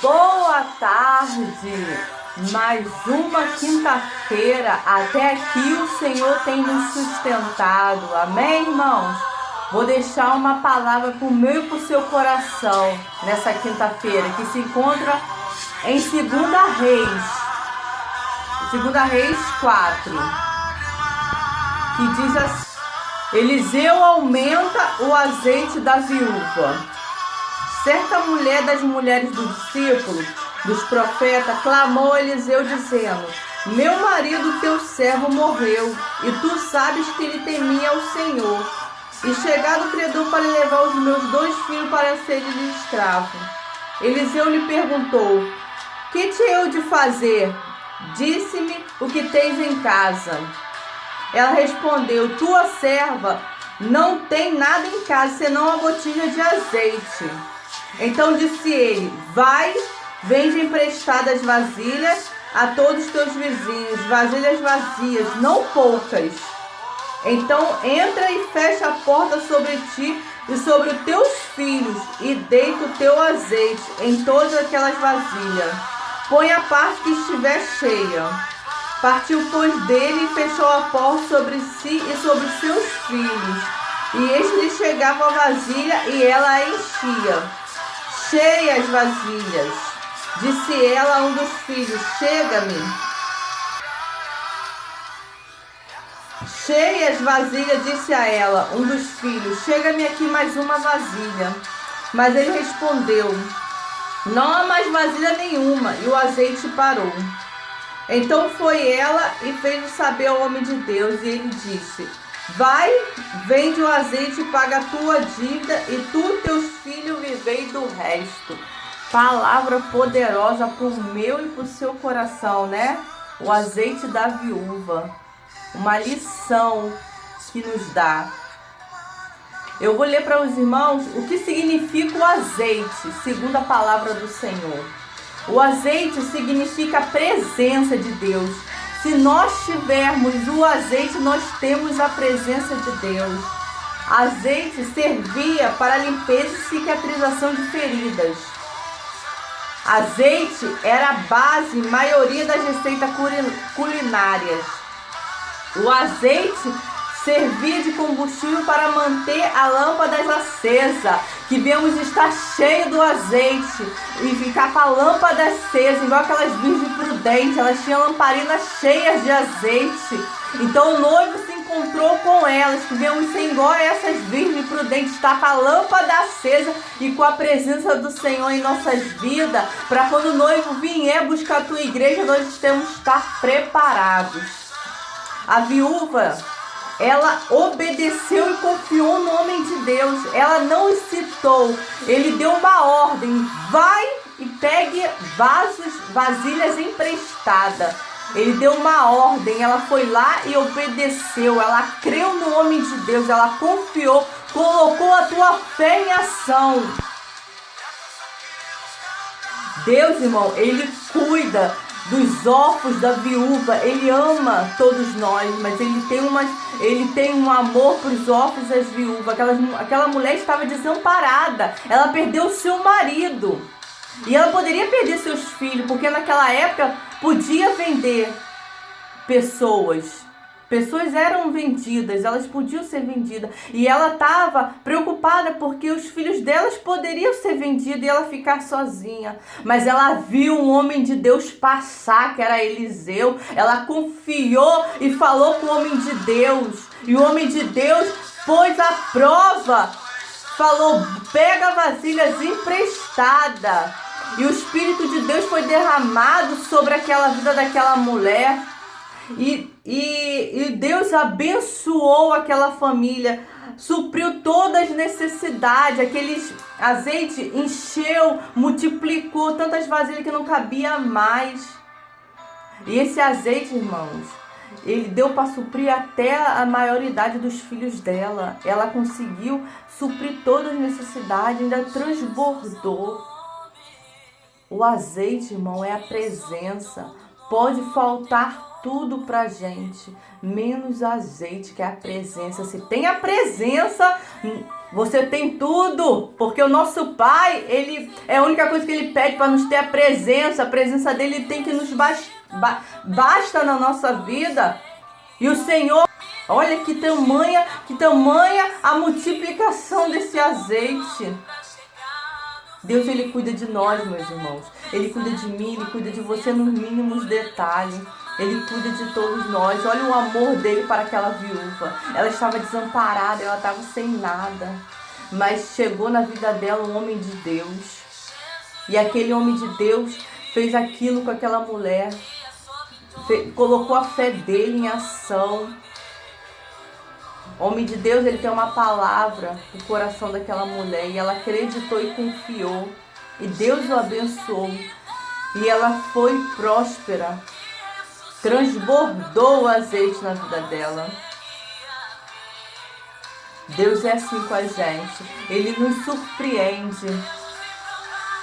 Boa tarde! Mais uma quinta-feira, até aqui o Senhor tem nos sustentado, amém, irmãos? Vou deixar uma palavra para o meu e para o seu coração nessa quinta-feira, que se encontra em 2 Reis 4, que diz assim: Eliseu aumenta o azeite da viúva. Certa mulher das mulheres do discípulo, dos profetas, clamou a Eliseu dizendo: Meu marido, teu servo, morreu, e tu sabes que ele temia ao Senhor. E chegado o credor para levar os meus 2 filhos para serem escravos. Eliseu lhe perguntou: Que te hei de fazer? Disse-me o que tens em casa. Ela respondeu: Tua serva não tem nada em casa, senão uma botija de azeite. Então disse ele: Vai, vende emprestadas vasilhas a todos os teus vizinhos, vasilhas vazias, não poucas. Então entra e fecha a porta sobre ti e sobre os teus filhos, e deita o teu azeite em todas aquelas vasilhas. Põe a parte que estiver cheia. Partiu, pois, dele e fechou a porta sobre si e sobre os seus filhos. E este lhe chegava a vasilha e ela a enchia. Cheia as vasilhas, disse ela a um dos filhos: Chega-me. Cheia as vasilhas, disse a ela um dos filhos: Chega-me aqui mais uma vasilha. Mas ele respondeu: Não há mais vasilha nenhuma. E o azeite parou. Então foi ela e fez saber ao homem de Deus, e ele disse: Vai, vende o azeite e paga a tua dívida, e tu e teus filhos vivei do resto. Palavra poderosa para o meu e para o seu coração, né? O azeite da viúva. Uma lição que nos dá. Eu vou ler para os irmãos o que significa o azeite, segundo a palavra do Senhor. O azeite significa a presença de Deus. Se nós tivermos o azeite, nós temos a presença de Deus. Azeite servia para a limpeza e cicatrização de feridas. Azeite era a base, maioria das receitas culinárias. O azeite servia de combustível para manter a lâmpada acesa, que vemos estar cheio do azeite e ficar com a lâmpada acesa, igual aquelas virgens prudentes. Elas tinham lamparinas cheias de azeite. Então o noivo se encontrou com elas, que vemos ser igual a essas virgens prudentes, estar com a lâmpada acesa e com a presença do Senhor em nossas vidas, para quando o noivo vier buscar a tua igreja, nós temos que estar preparados. A viúva, ela obedeceu e confiou no homem de Deus. Ela não incitou. Ele deu uma ordem: vai e pegue vasilhas emprestadas. Ele deu uma ordem. Ela foi lá e obedeceu. Ela creu no homem de Deus. Ela confiou, colocou a tua fé em ação. Deus, irmão, Ele cuida dos órfãos, da viúva. Ele ama todos nós, mas ele tem um amor para os órfãos e as viúvas. Aquela mulher estava desamparada, ela perdeu o seu marido, e ela poderia perder seus filhos, porque naquela época podia vender pessoas eram vendidas, elas podiam ser vendidas, e ela estava preocupada porque os filhos delas poderiam ser vendidos e ela ficar sozinha. Mas ela viu um homem de Deus passar, que era Eliseu. Ela confiou e falou com o homem de Deus, e o homem de Deus pôs a prova, falou: pega vasilhas emprestadas. E o Espírito de Deus foi derramado sobre aquela vida daquela mulher. E Deus abençoou aquela família, supriu todas as necessidades. Aquele azeite encheu, multiplicou tantas vasilhas que não cabia mais. E esse azeite, irmãos, ele deu para suprir até a maioridade dos filhos dela. Ela conseguiu suprir todas as necessidades, ainda transbordou. O azeite, irmão, é a presença. Pode faltar tudo pra gente, menos azeite, que é a presença. Se tem a presença, Você tem tudo, porque o nosso Pai, ele é a única coisa que ele pede para nos ter a presença dele tem que nos basta na nossa vida. E o Senhor, olha que tamanha a multiplicação desse azeite. Deus, ele cuida de nós, meus irmãos. Ele cuida de mim, ele cuida de você nos mínimos detalhes. Ele cuida de todos nós. Olha o amor dele para aquela viúva. Ela estava desamparada, ela estava sem nada. Mas chegou na vida dela um homem de Deus. E aquele homem de Deus fez aquilo com aquela mulher. Colocou a fé dele em ação. O homem de Deus, ele tem uma palavra no coração daquela mulher. E ela acreditou e confiou. E Deus o abençoou. E ela foi próspera. Transbordou o azeite na vida dela. Deus é assim com a gente. Ele nos surpreende.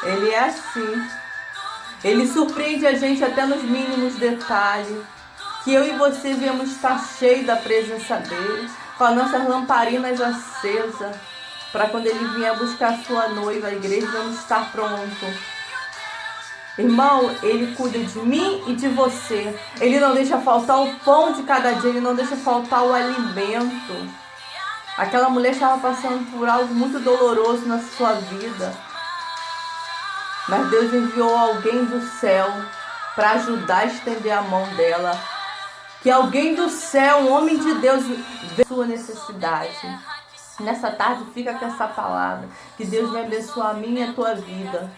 Ele é assim. Ele surpreende a gente até nos mínimos detalhes. Que eu e você viemos estar cheios da presença dele. Com as nossas lamparinas acesas. Para quando ele vier buscar a sua noiva, a igreja, vamos estar prontos. Irmão, ele cuida de mim e de você. Ele não deixa faltar o pão de cada dia. Ele não deixa faltar o alimento. Aquela mulher estava passando por algo muito doloroso na sua vida. Mas Deus enviou alguém do céu para ajudar a estender a mão dela. Que alguém do céu, um homem de Deus, vê a sua necessidade. Nessa tarde fica com essa palavra. Que Deus vai abençoar a minha e a tua vida.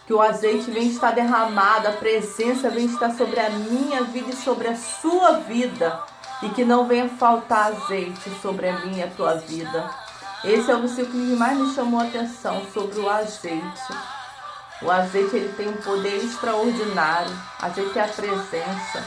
Que o azeite vem estar derramado, a presença vem estar sobre a minha vida e sobre a sua vida. E que não venha faltar azeite sobre a minha e a tua vida. Esse é o versículo que mais me chamou a atenção sobre o azeite. O azeite, ele tem um poder extraordinário. O azeite é a presença.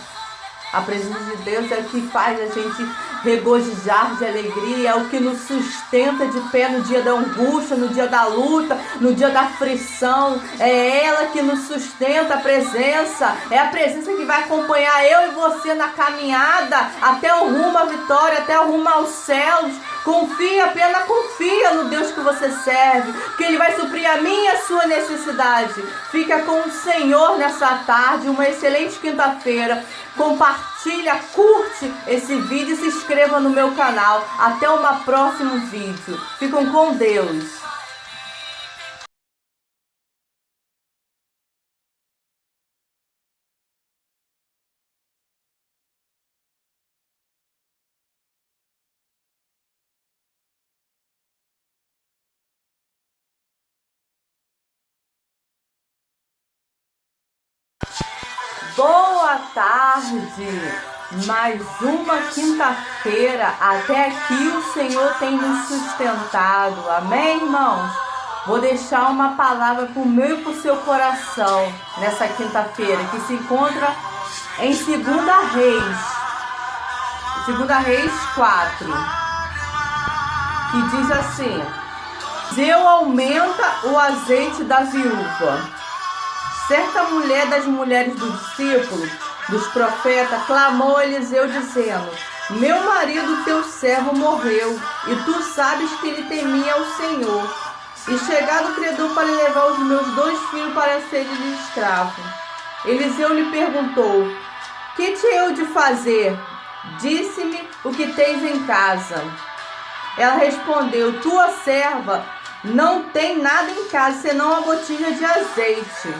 A presença de Deus é o que faz a gente regozijar de alegria, é o que nos sustenta de pé no dia da angústia, no dia da luta, no dia da aflição. É ela que nos sustenta, a presença. É a presença que vai acompanhar eu e você na caminhada até o rumo à vitória, até o rumo aos céus. Confia, apenas confia no Deus que você serve, que Ele vai suprir a minha e a sua necessidade. Fica com o Senhor nessa tarde, uma excelente quinta-feira. Compartilha, curte esse vídeo e se inscreva no meu canal. Até o próximo vídeo. Ficam com Deus. Boa tarde! Mais uma quinta-feira, até aqui o Senhor tem nos sustentado, amém, irmãos? Vou deixar uma palavra para o meu e para o seu coração nessa quinta-feira, que se encontra em 2 Reis, 2 Reis 4, que diz assim: Deus aumenta o azeite da viúva. Certa mulher das mulheres do discípulo, dos profetas, clamou a Eliseu dizendo: Meu marido, teu servo, morreu, e tu sabes que ele temia ao Senhor. E chegado o credor para levar os meus 2 filhos para serem escravos. Eliseu lhe perguntou: Que te eu de fazer? Disse-me o que tens em casa. Ela respondeu: Tua serva não tem nada em casa, senão uma botija de azeite.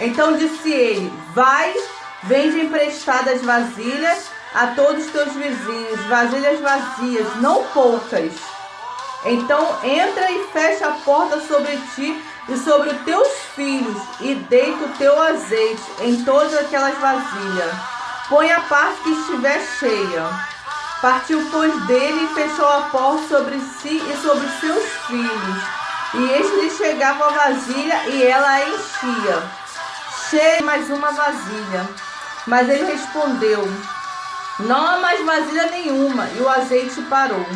Então disse ele: Vai, vende emprestadas vasilhas a todos os teus vizinhos, vasilhas vazias, não poucas. Então entra e fecha a porta sobre ti e sobre os teus filhos, e deita o teu azeite em todas aquelas vasilhas. Põe a parte que estiver cheia. Partiu, pois, dele e fechou a porta sobre si e sobre seus filhos. E este lhe chegava a vasilha e ela a enchia. Cheia mais uma vasilha. Mas ele respondeu: Não há mais vasilha nenhuma. E o azeite parou.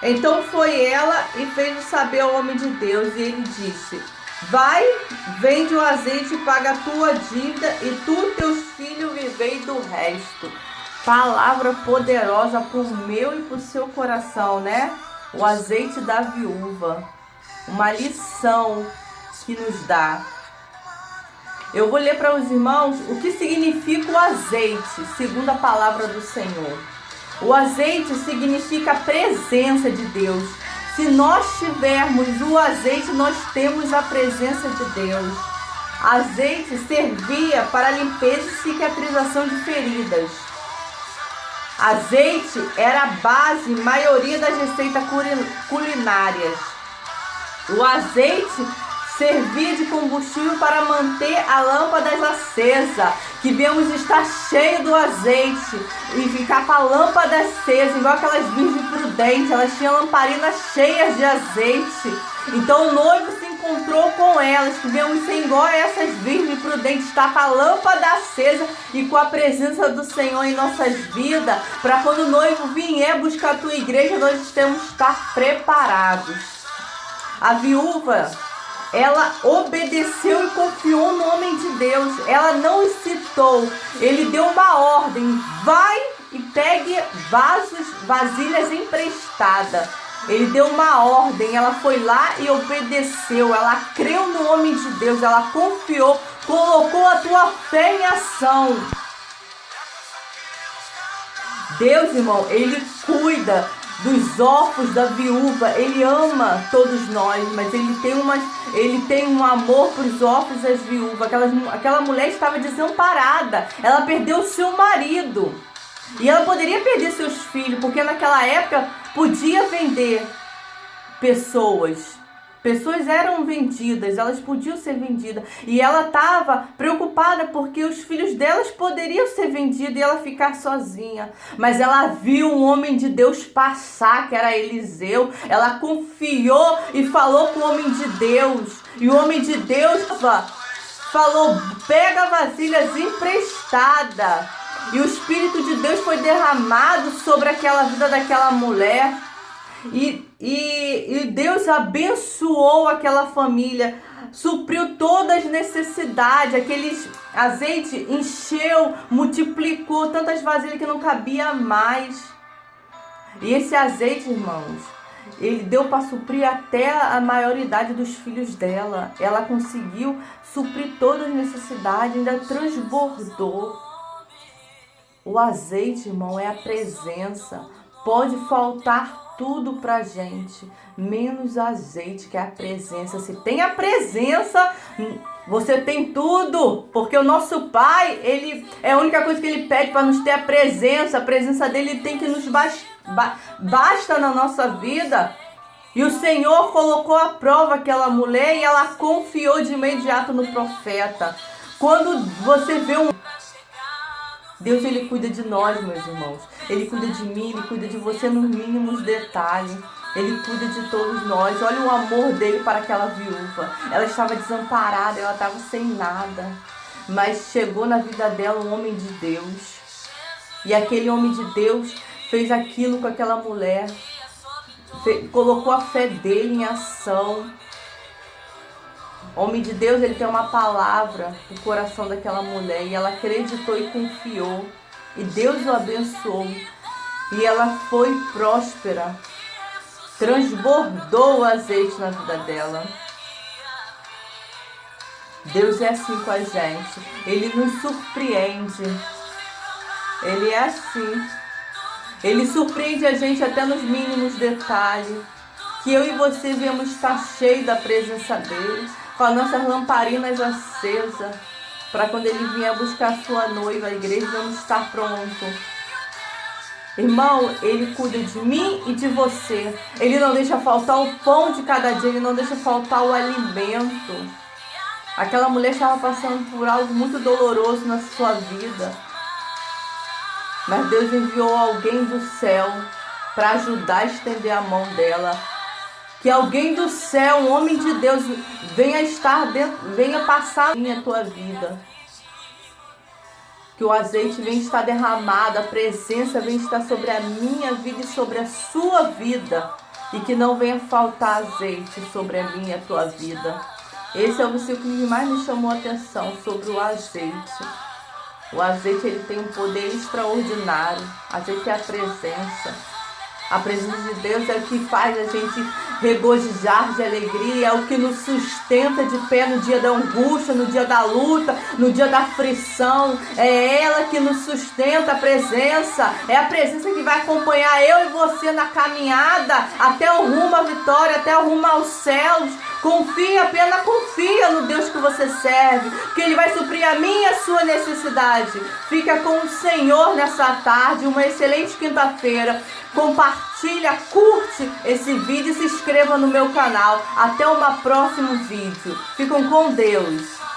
Então foi ela e fez saber ao homem de Deus. E ele disse: Vai, vende o azeite e paga a tua dívida, e tu e teus filhos vivei do resto. Palavra poderosa para o meu e para o seu coração, né? O azeite da viúva. Uma lição que nos dá. Eu vou ler para os irmãos o que significa o azeite, segundo a palavra do Senhor. O azeite significa a presença de Deus. Se nós tivermos o azeite, nós temos a presença de Deus. Azeite servia para a limpeza e cicatrização de feridas. Azeite era a base, maioria das receitas culinárias. O azeite servia de combustível para manter a lâmpada acesa, que vemos estar cheio do azeite e ficar com a lâmpada acesa, igual aquelas virgens prudentes. Elas tinham lamparinas cheias de azeite. Então o noivo se encontrou com elas, que vemos ser igual a essas virgens prudentes, estar com a lâmpada acesa e com a presença do Senhor em nossas vidas, para quando o noivo vier buscar a tua igreja, nós temos que estar preparados. A viúva, ela obedeceu e confiou no homem de Deus. Ela não incitou. Ele deu uma ordem: vai e pegue vasilhas emprestadas. Ele deu uma ordem. Ela foi lá e obedeceu. Ela creu no homem de Deus. Ela confiou, colocou a tua fé em ação. Deus, irmão, Ele cuida dos órfãos, da viúva. Ele ama todos nós, mas ele tem um amor para os órfãos e as viúvas. Aquela mulher estava desamparada. Ela perdeu o seu marido. E ela poderia perder seus filhos, porque naquela época podia vender pessoas. Pessoas eram vendidas, elas podiam ser vendidas. E ela estava preocupada porque os filhos delas poderiam ser vendidos e ela ficar sozinha. Mas ela viu um homem de Deus passar, que era Eliseu. Ela confiou e falou com o homem de Deus. E o homem de Deus falou: pega vasilhas emprestadas. E o Espírito de Deus foi derramado sobre aquela vida daquela mulher. E Deus abençoou aquela família, supriu todas as necessidades. Aquele azeite encheu, multiplicou tantas vasilhas que não cabia mais. E esse azeite, irmãos, ele deu para suprir até a maioridade dos filhos dela. Ela conseguiu suprir todas as necessidades, ainda transbordou. O azeite, irmão, é a presença. Pode faltar tudo pra gente, menos azeite, que é a presença. Se tem a presença, você tem tudo, porque o nosso Pai, Ele é a única coisa que Ele pede para nos ter a presença dEle tem que nos basta na nossa vida. E o Senhor colocou à prova aquela mulher e ela confiou de imediato no profeta. Quando você vê Deus, Ele cuida de nós, meus irmãos. Ele cuida de mim, Ele cuida de você nos mínimos detalhes. Ele cuida de todos nós. Olha o amor dele para aquela viúva. Ela estava desamparada, ela estava sem nada. Mas chegou na vida dela um homem de Deus. E aquele homem de Deus fez aquilo com aquela mulher. Colocou a fé dele em ação. O homem de Deus, ele tem uma palavra no coração daquela mulher. E ela acreditou e confiou. E Deus o abençoou. E ela foi próspera. Transbordou o azeite na vida dela. Deus é assim com a gente. Ele nos surpreende. Ele é assim. Ele surpreende a gente até nos mínimos detalhes. Que eu e você viemos estar cheios da presença dele. Com as nossas lamparinas acesas. Para quando ele vier buscar a sua noiva, a igreja, vamos estar pronto. Irmão, ele cuida de mim e de você. Ele não deixa faltar o pão de cada dia. Ele não deixa faltar o alimento. Aquela mulher estava passando por algo muito doloroso na sua vida. Mas Deus enviou alguém do céu para ajudar a estender a mão dela. Que alguém do céu, um homem de Deus, venha passar na tua vida. Que o azeite venha estar derramado, a presença venha estar sobre a minha vida e sobre a sua vida. E que não venha faltar azeite sobre a minha e a tua vida. Esse é o versículo que mais me chamou a atenção sobre o azeite. O azeite, ele tem um poder extraordinário. O azeite é a presença. A presença de Deus é o que faz a gente regozijar de alegria, é o que nos sustenta de pé no dia da angústia, no dia da luta, no dia da aflição. É ela que nos sustenta, a presença. É a presença que vai acompanhar eu e você na caminhada até o rumo à vitória, até o rumo aos céus. Confia, apenas confia no Deus que você serve, que Ele vai suprir a minha e a sua necessidade. Fica com o Senhor nessa tarde, uma excelente quinta-feira. Compartilha, curte esse vídeo e se inscreva no meu canal. Até o próximo vídeo. Ficam com Deus.